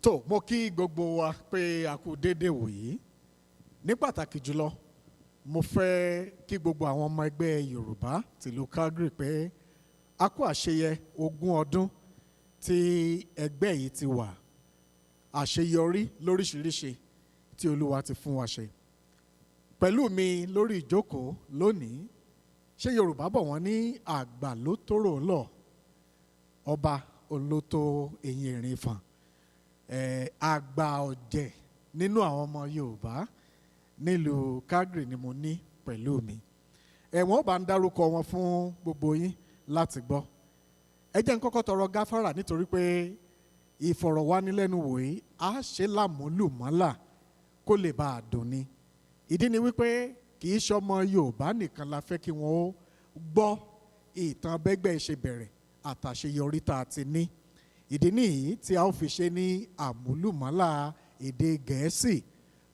tó mo kí gbogbo wa pé a kú déédéé wòyí ní pàtàkì jùlọ mo fẹ́ kí gbogbo àwọn ọmọ ẹgbẹ́ Yorùbá tìlú Calgary pé a kú àṣeyẹ 20 ọdún tí ẹgbẹ́ yìí ti wà, àṣeyọrí lóríṣiríṣi tí Olúwa ti fún wa ṣe. Pẹ̀lú mi lórí ìjókòó lónìí, ṣé Yorùbá bọ̀ wọ́n ní àgbà ló tóró lọ, ọba olótó eyín erin fàn. Àgbà ọ̀jẹ̀ nínú àwọn ọmọ Yorùbá nílùú Calgary ni mo ní pẹ̀lú mi. Wọ́n bá ń dárúkọ wọn fún gbogbo yín láti gbọ́. Ẹ jẹ́ n kọ́kọ́ tọrọ gáfárà nítorí pé ìfọ̀rọ̀wánilẹ́nuwò yìí á ṣe lámúlùmọ́là kó lè bá a dùn ni. Ìdí ni wípé kì í ṣọmọ Yorùbá nìkan la fẹ́ kí wọ́n ó gbọ́ ìtàn bẹ́gbẹ́ ṣe bẹ̀rẹ̀ àtàṣeyọrí tá a ti ní. Ìdí nìyí tí a ó fi ṣe ní àmúlùmọ́là èdè Gẹ̀ẹ́sì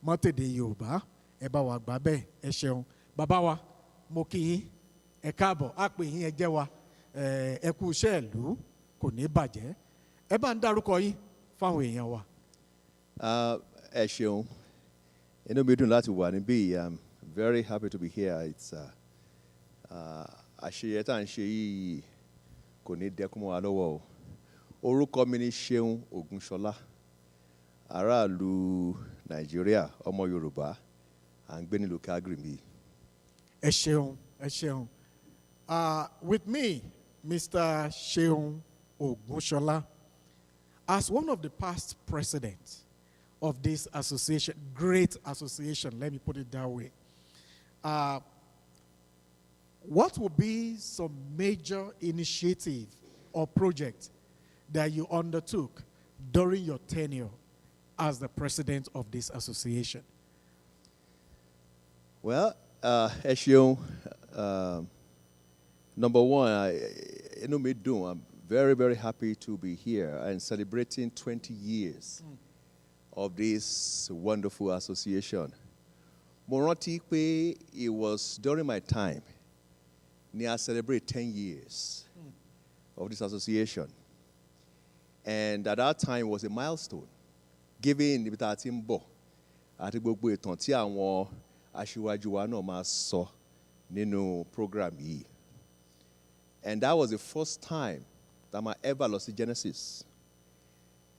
mọ́tèdè Yorùbá. Ẹ bá wa gbà bẹ́ẹ̀, ẹ ṣeun. Bàbá wa, mo kí yín, ẹ káàbọ̀, á pè yín, ẹ jẹ́ wa, ẹ kú iṣẹ́ ìlú, kò ní bàjẹ́. Ẹ bá ń dárúkọ yín fáwọn èèyàn wa. Ẹ ṣeun, inú mi dùn láti wà níbí. I'm very happy to be here. It's àṣeyẹ tá à ń ṣe yìí kò ní dẹ́kun mọ́ wa lọ́wọ́ o. Orúkọ mi ni Seun Ogunsola, aráàlú Nàìjíríà, ọmọ Yorùbá, à ń gbé nílùú Calgary mi. Ẹ ṣeun, ẹ ṣeun. With me, Mr. Seun Ogunsola, as one of the past presidents of this association, great association, let me put it that way, what would be some major initiative or project that you undertook during your tenure as the president of this association? Well, ẹ ṣeun. Number one, inú mi dùn. I'm very, very happy to be here and celebrating 20 years of this wonderful association. Mo rántí pé it was during my time ni I celebrate 10 years of this association. And at that time was a milestone, given ibi tá a ti ń bọ̀ àti gbogbo ìtàn tí àwọn aṣíwájú wa náà máa sọ nínú program yìí. And that was the first time that I ever lost Genesis.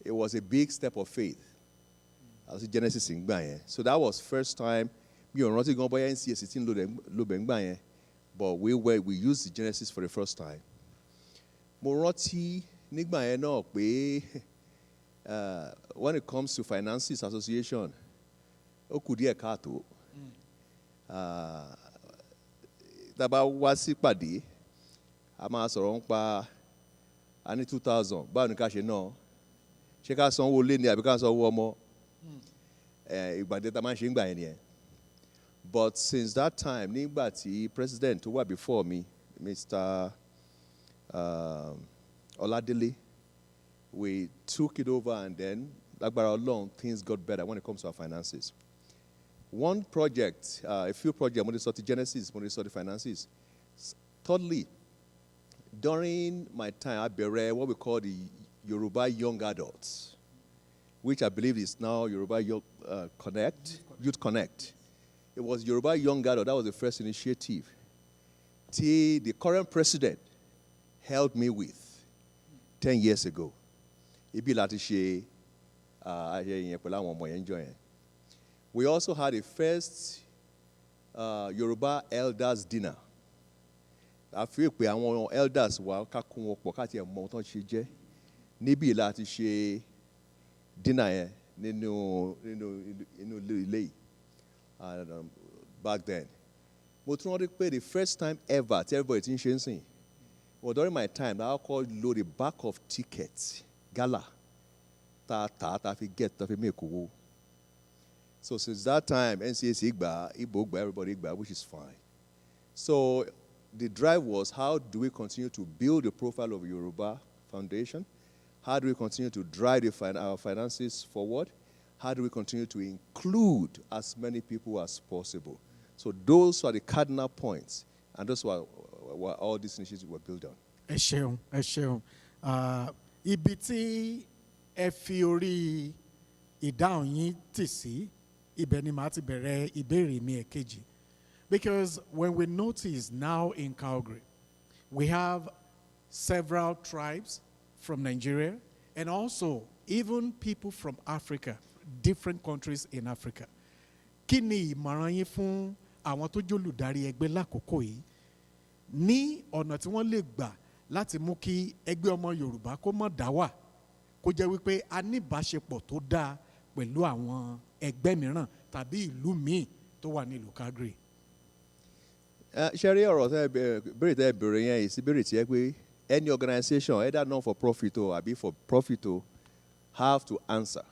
It was a big step of faith. I lost Genesis in gbà yẹn. So that was first time. Mi ò rántí gan bóyá NCS ti ń lò bẹ̀ ń gbà yẹn. But we used the Genesis for the first time. Mo rántí nígbà yẹn náà pé when it comes to finances association, ó kù díẹ̀ káàtó. Tá bá wá sí pàdé, a máa sọ̀rọ̀ nípa a ní 2,000, báwo ni ká ṣe náà? Ṣé ká sanwó lé ni àbí ká sanwó ọmọ? Ìgbàdé tá máa ń ṣe ń gbà yẹn nìyẹn. But since that time, nígbà tí president tó wà before me, Mr. Oladele, we took it over, and then, lágbára Ọlọ́run, things got better when it comes to our finances. One project, a few projects, mo lè sọ ti Genesis, mo lè sọ ti finances. Thirdly, during my time, I bẹ̀rẹ̀ what we call the Yoruba Young Adults, which I believe is now Yoruba Youth Connect. It was Yoruba Young Adult. That was the first initiative. The current president helped me with 10 years ago. Ibi láti ṣe ayẹyẹ pẹ̀lú àwọn ọmọ yẹn jọ yẹn. We also had a first Yoruba Elders Dinner. I feel pé àwọn elders wa ká kún wọn pọ̀ káti ẹ̀ mọ ohun tó ń ṣe jẹ́. Níbi láti ṣe dinner yẹn nínú ilé yìí. Back then. Mo tún rántí pé the first time ever tí everybody ti ń ṣe ń sìn. Well, during my time, I called load the back of tickets, gala, ta fi get, ta fi make owó. So since that time, NCAC Igba, Igbo Igba, everybody Igba, which is fine. So the drive was, how do we continue to build the profile of Yoruba Foundation? How do we continue to drive our finances forward? How do we continue to include as many people as possible? So those are the cardinal points, and those were all these initiatives were built on. Ẹ ṣeun, ẹ ṣeun. Ibi tí ẹ fi orí ìdáhùn yín tì sí, ibẹ̀ ni màá ti bẹ̀rẹ̀ ìbéèrè mi ẹ̀kejì. Because when we notice now in Calgary, we have several tribes from Nigeria and also even people from Africa, different countries in Africa. Kí ni ìmọ̀ràn yín fún àwọn tó jólùdarí ẹgbẹ́ lákòókò yìí ní ọ̀nà tí wọ́n lè gbà láti mú kí ẹgbẹ́ ọmọ Yorùbá kó má dá wà, kó jẹ́ wípé a ní ìbáṣepọ̀ tó dáa pẹ̀lú àwọn ẹgbẹ́ mìíràn tàbí ìlú míì tó wà nílùú Calgary? Ṣé rí ọ̀rọ̀ béèrè tẹ́ béèrè yẹn yìí sí béèrè tí ẹ pé any organization, either not for profit or àbí for profit or, have to answer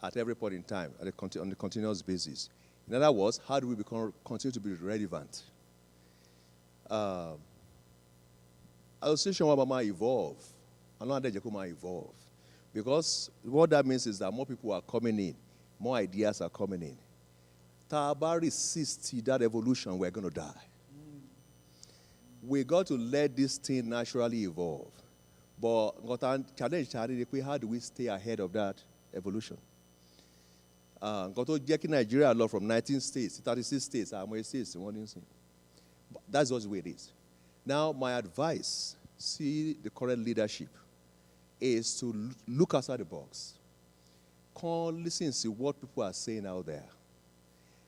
at every point in time on a continuous basis. In other words, how do we continue to be relevant? Association wa might evolve. Another day might evolve. Because what that means is that more people are coming in, more ideas are coming in. Taba resist that evolution, we're going to die. We got to let this thing naturally evolve. But challenge, how do we stay ahead of that evolution? Got to get Nigeria law from 19 states, 36 states, that's just the way it is. Now, my advice, see the current leadership, is to look outside the box. Listen and see what people are saying out there.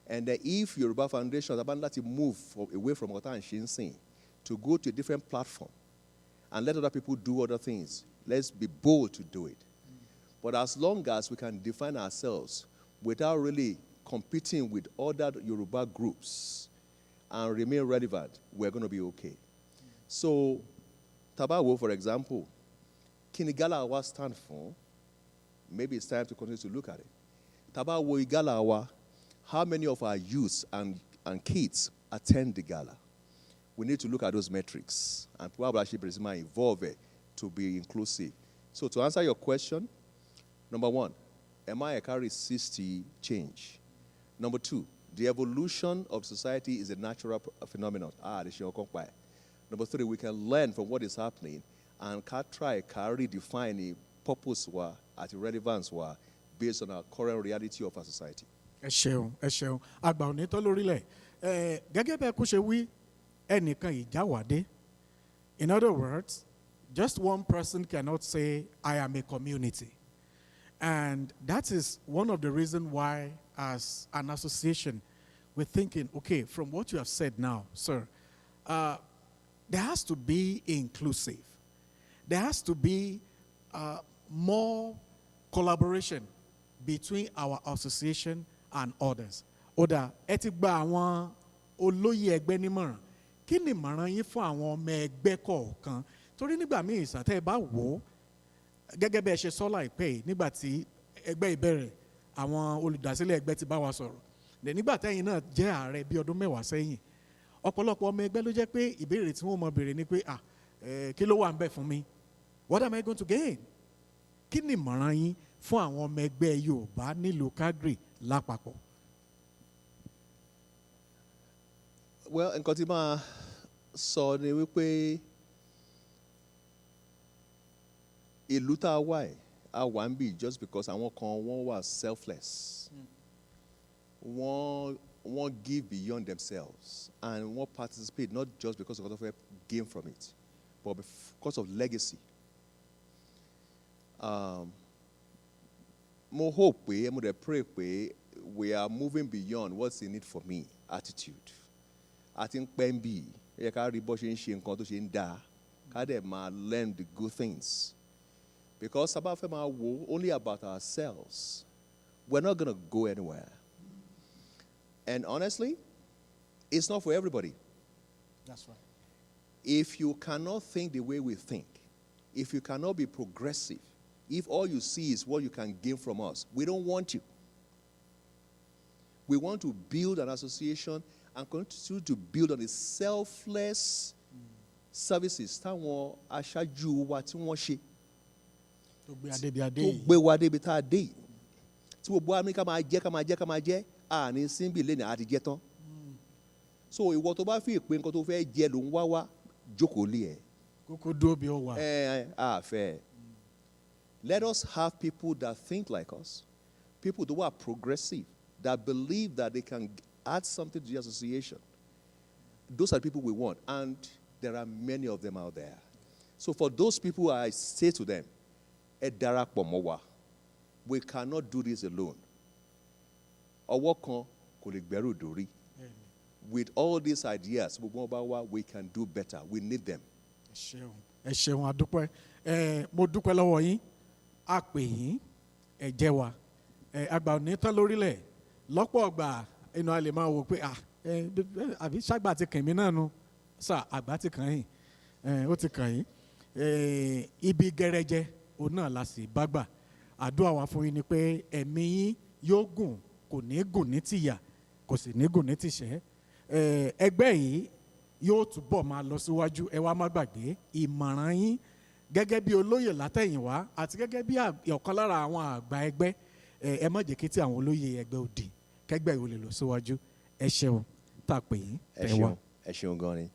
And if Yoruba Foundation is about to move away from Ota and Shinsin to go to a different platform and let other people do other things, let's be bold to do it. But as long as we can define ourselves without really competing with other Yoruba groups and remain relevant, we're going to be okay. So, Tabawo, for example, Kinigala Awa stand for, maybe it's time to continue to look at it. Tabawo Igala Awa, how many of our youths and kids attend the gala? We need to look at those metrics and probably actually evolve it to be inclusive. So to answer your question, number one, am I a carry 60 change? Number two, the evolution of society is a natural phenomenon. Number three, we can learn from what is happening and try to define the purpose at the relevance based on our current reality of our society. Ẹ ṣeun, ẹ ṣeun. Àgbà òní tó lórílẹ̀. Gẹ́gẹ́ bẹ́ẹ̀ kú ṣe wí, ẹnìkan ìjáwádé. In other words, just one person cannot say, I am a community. And that is one of the reasons why, as an association, we're thinking, okay, from what you have said now, sir, there has to be inclusive. There has to be more collaboration between our association and others. Oda, ẹ ti gba àwọn olóyè ẹgbẹ́ nímọ̀ràn. Kí ni ìmọ̀ràn yín fún àwọn ọmọ ẹgbẹ́ kọ̀ọ̀kan? Torí nígbà míì ìsàtẹ́ ẹ bá wò ó, gẹ́gẹ́ bí ẹ ṣe sọ láìpẹ́ yìí, nígbà tí ẹgbẹ́ ìbẹ̀rẹ̀, àwọn olùdásílẹ̀ ẹgbẹ́ ti bá wa sọ̀rọ̀. Nígbà tẹ́yìn náà jẹ́ ààrẹ bí ọdún mẹ́wàá sẹ́yìn. Ọ̀pọ̀lọpọ̀ ọmọ ẹgbẹ́ ló jẹ́ pé ìbéèrè tí wọ́n mọ̀ béèrè ni pé, kí ló wà ń bẹ̀ fún mi? What am I going to gain? Kí ni ìmọ̀ràn yín fún àwọn ọmọ ẹgbẹ́ Yorùbá nílùú Calgary lápapọ̀? Well, nǹkan tí máa sọ ni wípé ìlú tá a wà ẹ̀ a wà ń bì just because àwọn kan wọ́n wà selfless. Wọ́n give beyond themselves and wọ́n participate not just because of what they gain from it, but because of legacy. Mo hope pé, mo dey pray pé we are moving beyond what's in it for me attitude. I think pẹ́ ń bì ẹ ká rí bó ṣe ń ṣe nǹkan tó ṣe ń dáa ká dẹ̀ máa learn the good things. Because sábà fẹ́ máa wo only about ourselves, we're not going to go anywhere. And honestly, it's not for everybody. That's right. If you cannot think the way we think, if you cannot be progressive, if all you see is what you can gain from us, we don't want you. We want to build an association and continue to build on the selfless services táwọn aṣáájú wa tí wọ́n ṣe. Tó gbé wa débi tá a dé. Tí gbogbo Amẹ́ríkà máa jẹ́ àní síbí lẹ́nu àti jẹ́ tán. So ìwọ tó bá fi ìpín nǹkan tó fẹ́ jẹ ló ń wá jókòó lé ẹ̀. Kókó dúró bí ó wà. Àfẹ́. Let us have people that think like us, people who are progressive, that believe that they can add something to the association. Those are the people we want, and there are many of them out there. So for those people, I say to them, "Ẹ darapọ̀ mọ́ wa. We cannot do this alone. Ọwọ́ kan kò lè gbẹ́rù dórí." With all these ideas, we can do better. We need them. Ẹ ṣeun adúpẹ́. Mo dúpẹ́ lọ́wọ́ yín. A pè yín, ẹ jẹ́ wa. Àgbà ò ní tán lórílẹ̀. Lọ́pọ̀ ọgbà inú a lè máa wò pé àbí ṣàgbà ti kàn mí náà nu. Sà àgbà ti kàn yín. Ó ti kàn yín. Ibi gẹrẹjẹ òun náà la sì bá gbà. Àdúrà wa fún yín ni pé ẹ̀mí yín yóò gùn, kò ní gùn ní tìyà, kò sì ní gùn ní tìṣẹ́. Ẹgbẹ́ yìí yóò túbọ̀ máa lọ síwájú. Ẹ wá má gbàgbé ìmọ̀ràn yín gẹ́gẹ́ bí olóyè látẹ̀yìnwá àti gẹ́gẹ́ bí ọ̀kan lára àwọn àgbà ẹgbẹ́. Ẹ má jẹ́ kí tí àwọn olóyè ẹgbẹ́ òdì kẹgbẹ́ yìí ó lè lọ síwájú. Ẹ ṣeun tá a pè yín tẹ́ wá. Ẹ ṣeun gan ni.